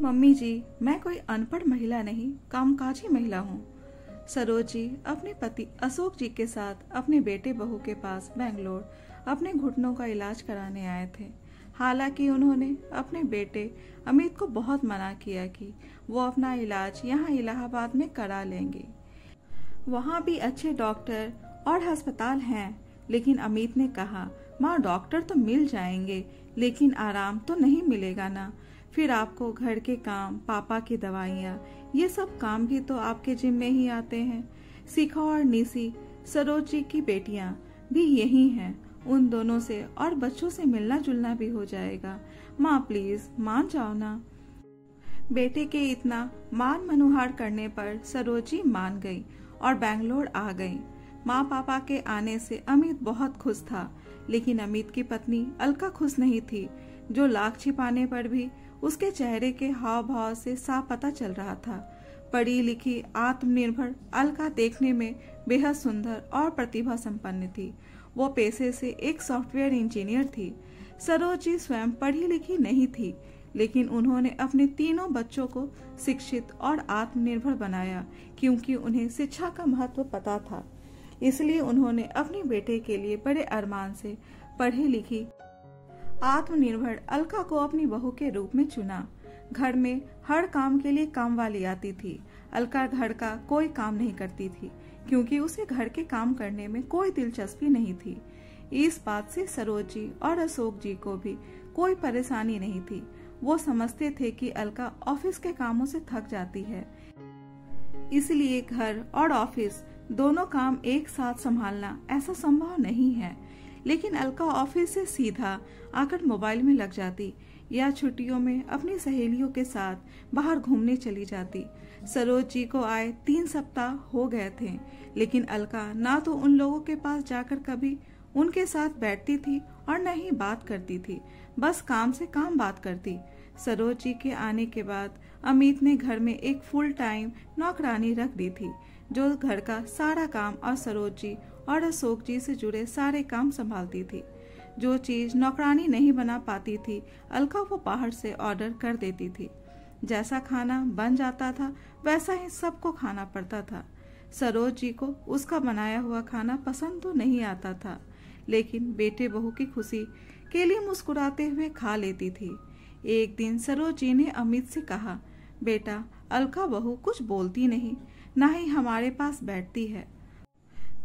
Mummy जी, मैं कोई अनपढ़ महिला नहीं, कामकाजी महिला हूँ। सरोज जी अपने पति अशोक जी के साथ अपने बेटे बहू के पास बेंगलोर अपने घुटनों का इलाज कराने आए थे। हालांकि उन्होंने अपने बेटे अमित को बहुत मना किया कि वो अपना इलाज यहाँ इलाहाबाद में करा लेंगे, वहाँ भी अच्छे डॉक्टर और अस्पताल हैं। लेकिन अमित ने कहा, माँ डॉक्टर तो मिल जाएंगे लेकिन आराम तो नहीं मिलेगा ना। फिर आपको घर के काम, पापा की दवाइयाँ, ये सब काम भी तो आपके जिम में ही आते हैं। शिखा और निशी, सरोज जी की बेटियाँ भी यही हैं। उन दोनों से और बच्चों से मिलना जुलना भी हो जाएगा। माँ प्लीज मान जाओ ना। बेटे के इतना मान मनुहार करने पर सरोज जी मान गई और बेंगलोर आ गई। माँ पापा के आने से अमित बहुत खुश था, लेकिन अमित की पत्नी अलका खुश नहीं थी, जो लाख छिपाने पर भी उसके चेहरे के हाव भाव से साफ पता चल रहा था। पढ़ी लिखी आत्मनिर्भर अलका देखने में बेहद सुंदर और प्रतिभा संपन्न थी। वो पेशे से एक सॉफ्टवेयर इंजीनियर थी। सरोज जी स्वयं पढ़ी लिखी नहीं थी, लेकिन उन्होंने अपने तीनों बच्चों को शिक्षित और आत्मनिर्भर बनाया, क्योंकि उन्हें शिक्षा का महत्व पता था। इसलिए उन्होंने अपने बेटे के लिए बड़े अरमान से पढ़ी लिखी आत्मनिर्भर अलका को अपनी बहू के रूप में चुना। घर में हर काम के लिए काम वाली आती थी। अलका घर का कोई काम नहीं करती थी, क्योंकि उसे घर के काम करने में कोई दिलचस्पी नहीं थी। इस बात से सरोज जी और अशोक जी को भी कोई परेशानी नहीं थी। वो समझते थे कि अलका ऑफिस के कामों से थक जाती है, इसलिए घर और ऑफिस दोनों काम एक साथ संभालना ऐसा संभव नहीं है। लेकिन अलका ऑफिस से सीधा आकर मोबाइल में लग जाती या छुट्टियों में अपनी सहेलियों के साथ बाहर घूमने चली जाती। सरोज जी को आए 3 सप्ताह हो गए थे, लेकिन अलका ना तो उन लोगों के पास जाकर कभी उनके साथ बैठती थी और न ही बात करती थी, बस काम से काम बात करती। सरोज जी के आने के बाद अमित ने घर में एक फुल टाइम नौकरानी रख दी थी, जो घर का सारा काम और सरोज जी और अशोक जी से जुड़े सारे काम संभालती थी। जो चीज नौकरानी नहीं बना पाती थी, अलका वो बाहर से ऑर्डर कर देती थी। जैसा खाना बन जाता था वैसा ही सबको खाना पड़ता था। सरोज जी को उसका बनाया हुआ खाना पसंद तो नहीं आता था, लेकिन बेटे बहू की खुशी के लिए मुस्कुराते हुए खा लेती थी। एक दिन सरोज जी ने अमित से कहा, बेटा अलका बहू कुछ बोलती नहीं, ना ही हमारे पास बैठती है।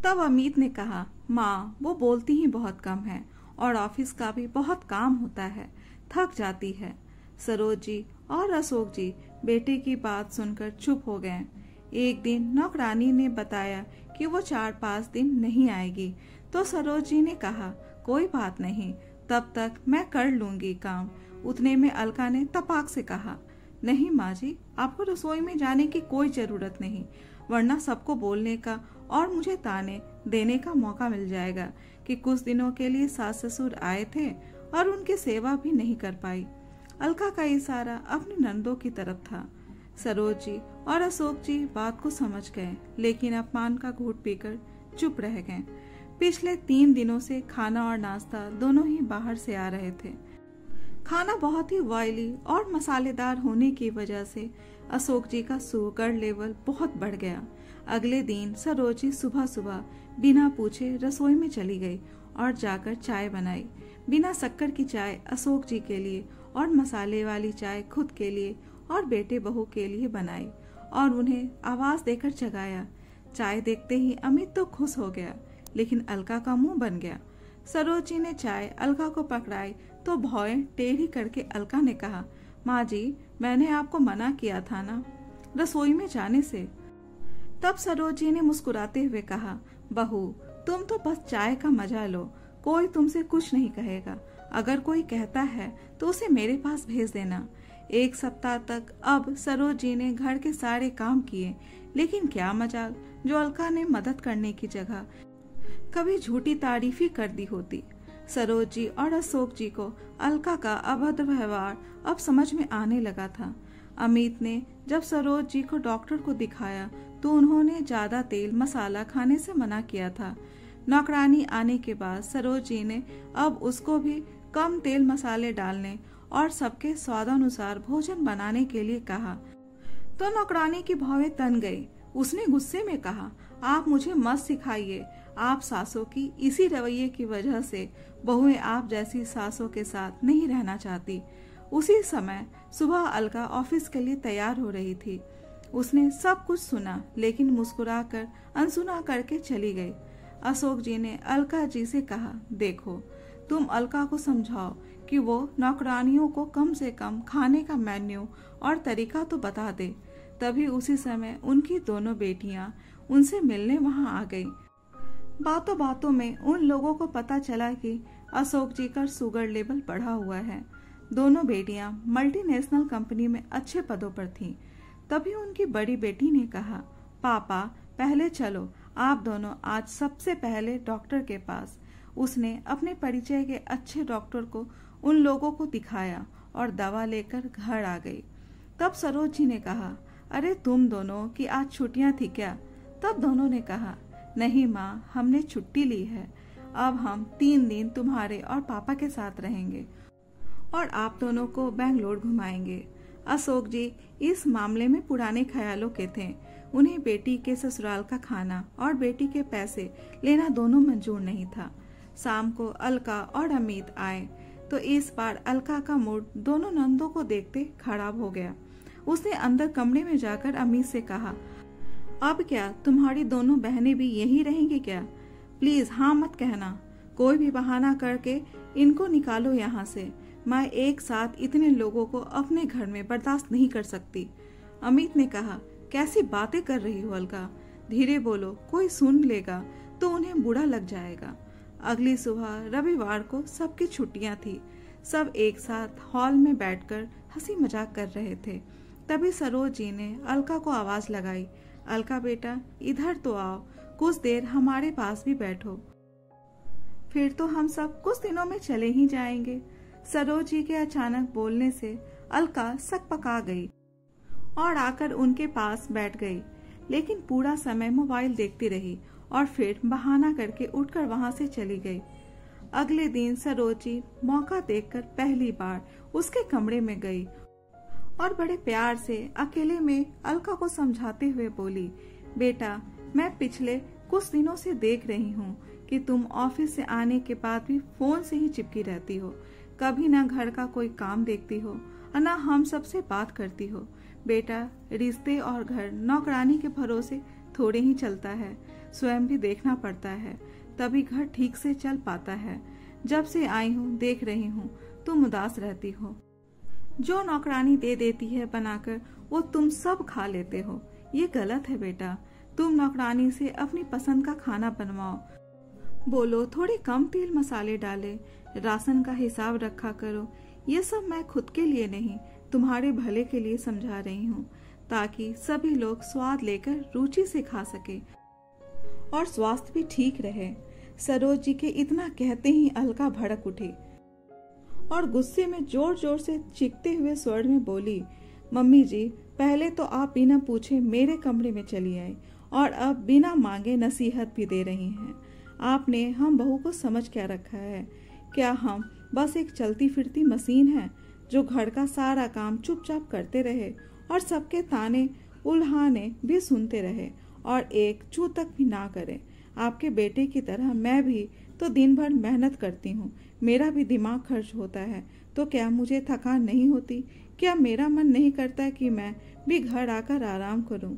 तब अमित ने कहा, माँ वो बोलती ही बहुत कम है और ऑफिस का भी बहुत काम होता है, थक जाती है। सरोज जी और अशोक जी बेटे की बात सुनकर चुप हो गए। एक दिन नौकरानी ने बताया कि वो 4-5 दिन नहीं आएगी, तो सरोज जी ने कहा, कोई बात नहीं, तब तक मैं कर लूंगी काम। उतने में अलका ने तपाक से कहा, नहीं माँ जी, आपको रसोई में जाने की कोई जरूरत नहीं, वरना सबको बोलने का और मुझे ताने देने का मौका मिल जाएगा कि कुछ दिनों के लिए सास ससुर आए थे और उनकी सेवा भी नहीं कर पाई। अलका का इशारा अपनी नंदों की तरफ था। सरोज जी और अशोक जी बात को समझ गए, लेकिन अपमान का घूंट पीकर चुप रह गए। पिछले 3 दिनों से खाना और नाश्ता दोनों ही बाहर से आ रहे थे। खाना बहुत ही ऑयली और मसालेदार होने की वजह से अशोक जी का शुगर लेवल बहुत बढ़ गया। अगले दिन सरोज जी सुबह सुबह बिना पूछे रसोई में चली गई और जाकर चाय बनाई। बिना शक्कर की चाय अशोक जी के लिए और मसाले वाली चाय खुद के लिए और बेटे बहू के लिए बनाई और उन्हें आवाज देकर जगाया। चाय देखते ही अमित तो खुश हो गया, लेकिन अलका का मुंह बन गया। सरोज जी ने चाय अलका को पकड़ाई तो भौं टेढ़ी करके अलका ने कहा, माँ जी मैंने आपको मना किया था ना रसोई में जाने से। तब सरोज जी ने मुस्कुराते हुए कहा, बहू तुम तो बस चाय का मजा लो, कोई तुमसे कुछ नहीं कहेगा। अगर कोई कहता है तो उसे मेरे पास भेज देना। 1 सप्ताह तक अब सरोज जी ने घर के सारे काम किए, लेकिन क्या मजाक, जो अलका ने मदद करने की जगह कभी झूठी तारीफ ही कर दी होती। सरोज जी और अशोक जी को अलका का अभद्र व्यवहार अब समझ में आने लगा था। अमित ने जब सरोज जी को डॉक्टर को दिखाया तो उन्होंने ज्यादा तेल मसाला खाने से मना किया था। नौकरानी आने के बाद सरोज जी ने अब उसको भी कम तेल मसाले डालने और सबके स्वादानुसार भोजन बनाने के लिए कहा तो नौकरानी की भौवें तन गई। उसने गुस्से में कहा, आप मुझे मत सिखाइए। आप सासों की इसी रवैये की वजह से बहुएं आप जैसी सासों के साथ नहीं रहना चाहती। उसी समय सुबह अलका ऑफिस के लिए तैयार हो रही थी। उसने सब कुछ सुना, लेकिन मुस्कुराकर अनसुना करके चली गई। अशोक जी ने अलका जी से कहा, देखो तुम अलका को समझाओ कि वो नौकरानियों को कम से कम खाने का मेन्यू और तरीका तो बता दे। तभी उसी समय उनकी दोनों बेटियां उनसे मिलने वहां आ गई। बातों बातों में उन लोगों को पता चला कि अशोक जी का शुगर लेवल बढ़ा हुआ है। दोनों बेटियां मल्टीनेशनल कंपनी में अच्छे पदों पर थीं। तभी उनकी बड़ी बेटी ने कहा, पापा पहले चलो, आप दोनों आज सबसे पहले डॉक्टर के पास। उसने अपने परिचय के अच्छे डॉक्टर को उन लोगों को दिखाया और दवा लेकर घर आ गई। तब सरोज जी ने कहा, अरे तुम दोनों की आज छुट्टियां थी क्या? तब दोनों ने कहा, नहीं माँ, हमने छुट्टी ली है। अब हम 3 दिन तुम्हारे और पापा के साथ रहेंगे और आप दोनों को बेंगलोर घुमाएंगे। अशोक जी इस मामले में पुराने ख्यालों के थे। उन्हें बेटी के ससुराल का खाना और बेटी के पैसे लेना दोनों मंजूर नहीं था। शाम को अलका और अमित आए तो इस बार अलका का मूड दोनों नंदों को देखते खराब हो गया। उसने अंदर कमरे में जाकर अमित से कहा, अब क्या तुम्हारी दोनों बहनें भी यहीं रहेंगी क्या? प्लीज हाँ मत कहना। कोई भी बहाना करके इनको निकालो यहाँ से। मैं एक साथ इतने लोगों को अपने घर में बर्दाश्त नहीं कर सकती। अमित ने कहा, कैसी बातें कर रही हो अलका? धीरे बोलो, कोई सुन लेगा तो उन्हें बुरा लग जाएगा। अगली सुबह रविवार को सबकी छुट्टियां थी। सब एक साथ हॉल में बैठकर हंसी मजाक कर रहे थे। तभी सरोज जी ने अलका को आवाज लगाई, अलका बेटा इधर तो आओ, कुछ देर हमारे पास भी बैठो। फिर तो हम सब कुछ दिनों में चले ही जाएंगे। सरोज जी के अचानक बोलने से अलका सकपका गई और आकर उनके पास बैठ गई, लेकिन पूरा समय मोबाइल देखती रही और फिर बहाना करके उठकर वहां से चली गई। अगले दिन सरोज जी मौका देखकर पहली बार उसके कमरे में गई और बड़े प्यार से अकेले में अलका को समझाते हुए बोली, बेटा मैं पिछले कुछ दिनों से देख रही हूँ कि तुम ऑफिस से आने के बाद भी फोन से ही चिपकी रहती हो। कभी ना घर का कोई काम देखती हो और ना हम सबसे बात करती हो। बेटा रिश्ते और घर नौकरानी के भरोसे थोड़े ही चलता है, स्वयं भी देखना पड़ता है, तभी घर ठीक से चल पाता है। जब से आई हूँ देख रही हूँ तुम उदास रहती हो। जो नौकरानी दे देती है बनाकर वो तुम सब खा लेते हो। ये गलत है बेटा। तुम नौकरानी से अपनी पसंद का खाना बनवाओ, बोलो थोड़े कम तेल मसाले डाले, राशन का हिसाब रखा करो। ये सब मैं खुद के लिए नहीं, तुम्हारे भले के लिए समझा रही हूँ, ताकि सभी लोग स्वाद लेकर रुचि से खा सके और स्वास्थ्य भी ठीक रहे। सरोज जी के इतना कहते ही अलका भड़क उठी और गुस्से में जोर जोर से चीखते हुए स्वर में बोली, मम्मी जी पहले तो आप बिना पूछे मेरे कमरे में चली आई और अब बिना मांगे नसीहत भी दे रही हैं। आपने हम बहू को समझ क्या रखा है? क्या हम बस एक चलती फिरती मशीन है जो घर का सारा काम चुपचाप करते रहे और सबके ताने उल्हाने भी सुनते रहे और एक चू तक भी ना करे? आपके बेटे की तरह मैं भी तो दिन भर मेहनत करती हूँ, मेरा भी दिमाग खर्च होता है, तो क्या मुझे थकान नहीं होती? क्या मेरा मन नहीं करता कि मैं भी घर आकर आराम करूं?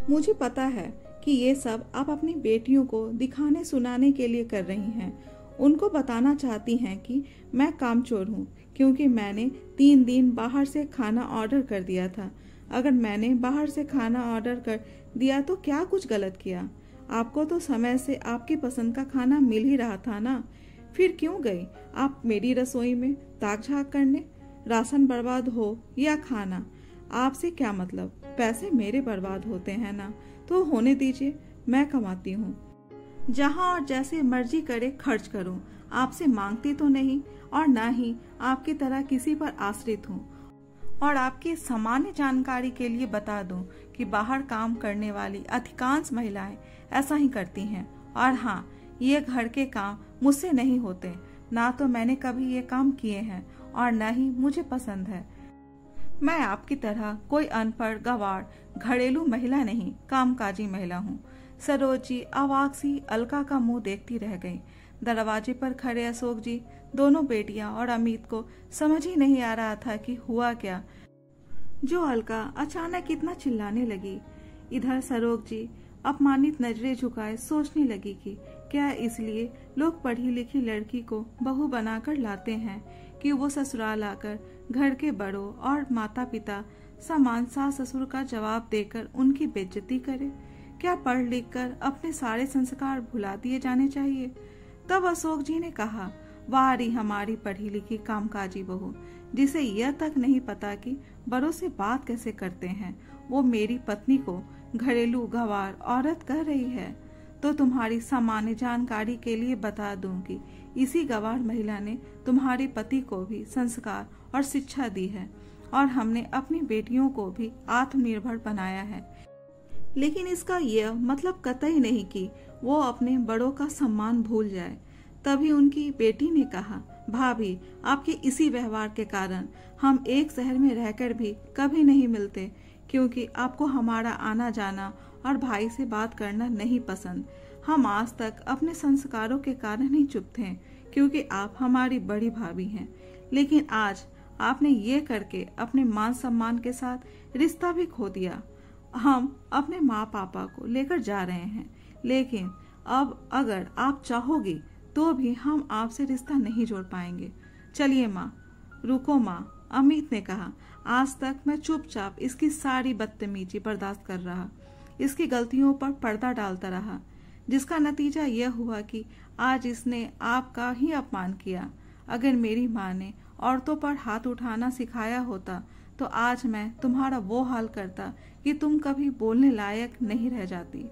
मुझे पता है कि ये सब आप अपनी बेटियों को दिखाने सुनाने के लिए कर रही हैं। उनको बताना चाहती हैं कि मैं कामचोर हूँ, क्योंकि मैंने 3 दिन बाहर से खाना ऑर्डर कर दिया था। अगर मैंने बाहर से खाना ऑर्डर कर दिया तो क्या कुछ गलत किया? आपको तो समय से आपकी पसंद का खाना मिल ही रहा था ना, फिर क्यों गई आप मेरी रसोई में ताक झाक करने? राशन बर्बाद हो या खाना, आपसे क्या मतलब? पैसे मेरे बर्बाद होते हैं ना, तो होने दीजिए, मैं कमाती हूँ, जहाँ और जैसे मर्जी करे खर्च करूँ। आपसे मांगती तो नहीं और ना ही आपकी तरह किसी पर आश्रित हूँ। और आपकी सामान्य जानकारी के लिए बता दूं कि बाहर काम करने वाली अधिकांश महिलाएं ऐसा ही करती हैं। और हाँ, ये घर के काम मुझसे नहीं होते, ना तो मैंने कभी ये काम किए हैं और न ही मुझे पसंद है। मैं आपकी तरह कोई अनपढ़ गवार घरेलू महिला नहीं, कामकाजी महिला हूँ। सरोज जी अवाक सी अलका का मुंह देखती रह गई। दरवाजे पर खड़े अशोक जी, दोनों बेटियां और अमित को समझ ही नहीं आ रहा था कि हुआ क्या, जो अलका अचानक इतना चिल्लाने लगी। इधर सरोज जी अपमानित नजरें झुकाए सोचने लगी कि क्या इसलिए लोग पढ़ी लिखी लड़की को बहू बनाकर लाते हैं कि वो ससुराल आकर घर के बड़ों और माता पिता समान सास ससुर का जवाब देकर उनकी बेइज्जती करे? क्या पढ़ लिख कर अपने सारे संस्कार भुला दिए जाने चाहिए? तब अशोक जी ने कहा, वाह री हमारी पढ़ी लिखी कामकाजी बहू, जिसे यह तक नहीं पता कि बड़ों से बात कैसे करते हैं। वो मेरी पत्नी को घरेलू गवार औरत कह रही है। तो तुम्हारी सामान्य जानकारी के लिए बता दूं कि इसी गवार महिला ने तुम्हारे पति को भी संस्कार और शिक्षा दी है और हमने अपनी बेटियों को भी आत्मनिर्भर बनाया है। लेकिन इसका यह मतलब कतई नहीं कि वो अपने बड़ों का सम्मान भूल जाए। तभी उनकी बेटी ने कहा, भाभी आपके इसी व्यवहार के कारण हम एक शहर में रहकर भी कभी नहीं मिलते, क्योंकि आपको हमारा आना जाना और भाई से बात करना नहीं पसंद। हम आज तक अपने संस्कारों के कारण ही चुप थे, क्योंकि आप हमारी बड़ी भाभी हैं। लेकिन आज आपने ये करके अपने मान सम्मान के साथ रिश्ता भी खो दिया। हम अपने माँ पापा को लेकर जा रहे हैं, लेकिन अब अगर आप चाहोगी तो भी हम आपसे रिश्ता नहीं जोड़ पाएंगे। चलिए माँ। रुको माँ, अमित ने कहा, आज तक मैं चुपचाप इसकी सारी बदतमीजी बर्दाश्त कर रहा, इसकी गलतियों पर पर्दा डालता रहा, जिसका नतीजा यह हुआ कि आज इसने आपका ही अपमान किया। अगर मेरी माँ ने औरतों पर हाथ उठाना सिखाया होता तो आज मैं तुम्हारा वो हाल करता कि तुम कभी बोलने लायक नहीं रह जाती।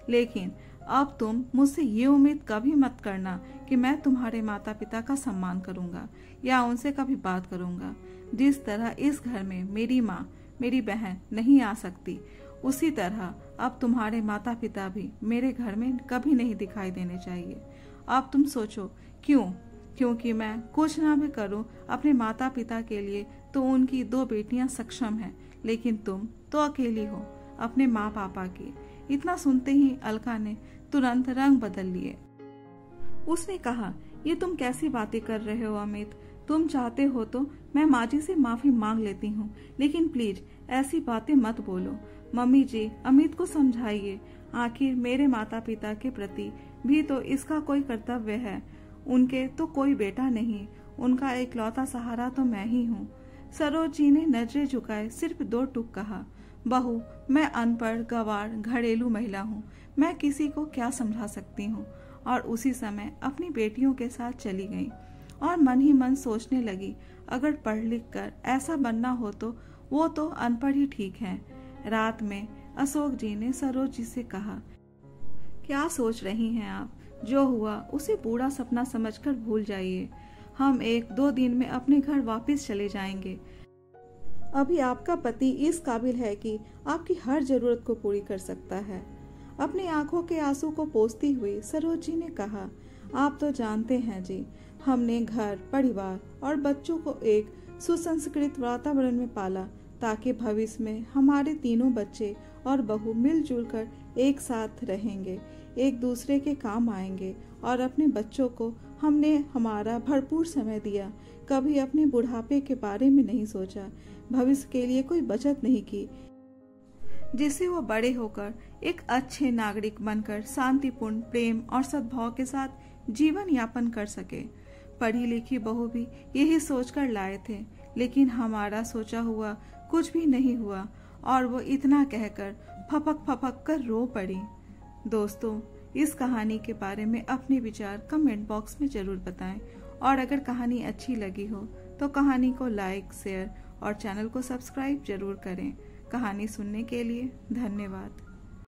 लेकिन अब तुम मुझसे ये उम्मीद कभी मत करना कि मैं तुम्हारे माता पिता का सम्मान करूंगा या उनसे कभी बात करूंगा। जिस तरह इस घर में मेरी माँ, मेरी बहन नहीं आ सकती, उसी तरह अब तुम्हारे माता पिता भी मेरे घर में कभी नहीं दिखाई देने चाहिए। अब तुम सोचो क्यों? क्योंकि मैं कुछ ना भी करूं अपने माता पिता के लिए तो उनकी 2 बेटियां सक्षम हैं, लेकिन तुम तो अकेली हो अपने माँ पापा की। इतना सुनते ही अलका ने तुरंत रंग बदल लिए। उसने कहा, ये तुम कैसी बातें कर रहे हो अमित? तुम चाहते हो तो मैं माँ जी से माफी मांग लेती हूँ, लेकिन प्लीज ऐसी बातें मत बोलो। मम्मी जी अमित को समझाइए, आखिर मेरे माता पिता के प्रति भी तो इसका कोई कर्तव्य है। उनके तो कोई बेटा नहीं, उनका इकलौता सहारा तो मैं ही हूँ। सरोज जी ने नजरें झुकाए सिर्फ 2 टूक कहा, बहू मैं अनपढ़ गवार घरेलू महिला हूँ, मैं किसी को क्या समझा सकती हूँ। और उसी समय अपनी बेटियों के साथ चली गई और मन ही मन सोचने लगी, अगर पढ़ लिख कर ऐसा बनना हो तो वो तो अनपढ़ ही ठीक है। रात में अशोक जी ने सरोज जी से कहा, क्या सोच रही हैं आप? जो हुआ उसे बूढ़ा सपना समझकर भूल जाइए। हम 1-2 दिन में अपने घर वापस चले जाएंगे। अभी आपका पति इस काबिल है कि आपकी हर जरूरत को पूरी कर सकता है। अपनी आंखों के आंसू को पोंछती हुई सरोज जी ने कहा, आप तो जानते हैं जी, हमने घर परिवार और बच्चों को एक सुसंस्कृत वातावरण में पाला ताकि भविष्य में हमारे तीनों बच्चे और बहू मिलजुल कर एक साथ रहेंगे, एक दूसरे के काम आएंगे। और अपने बच्चों को हमने हमारा भरपूर समय दिया, कभी अपने बुढ़ापे के बारे में नहीं सोचा, भविष्य के लिए कोई बचत नहीं की, जिससे वो बड़े होकर एक अच्छे नागरिक बनकर शांतिपूर्ण प्रेम और सद्भाव के साथ जीवन यापन कर सके। पढ़ी लिखी बहू भी यही सोचकर लाए थे, लेकिन हमारा सोचा हुआ कुछ भी नहीं हुआ और वो इतना कहकर फपक फपक कर रो पड़ी। दोस्तों, इस कहानी के बारे में अपने विचार कमेंट बॉक्स में जरूर बताएं और अगर कहानी अच्छी लगी हो तो कहानी को लाइक, शेयर और चैनल को सब्सक्राइब जरूर करें। कहानी सुनने के लिए धन्यवाद।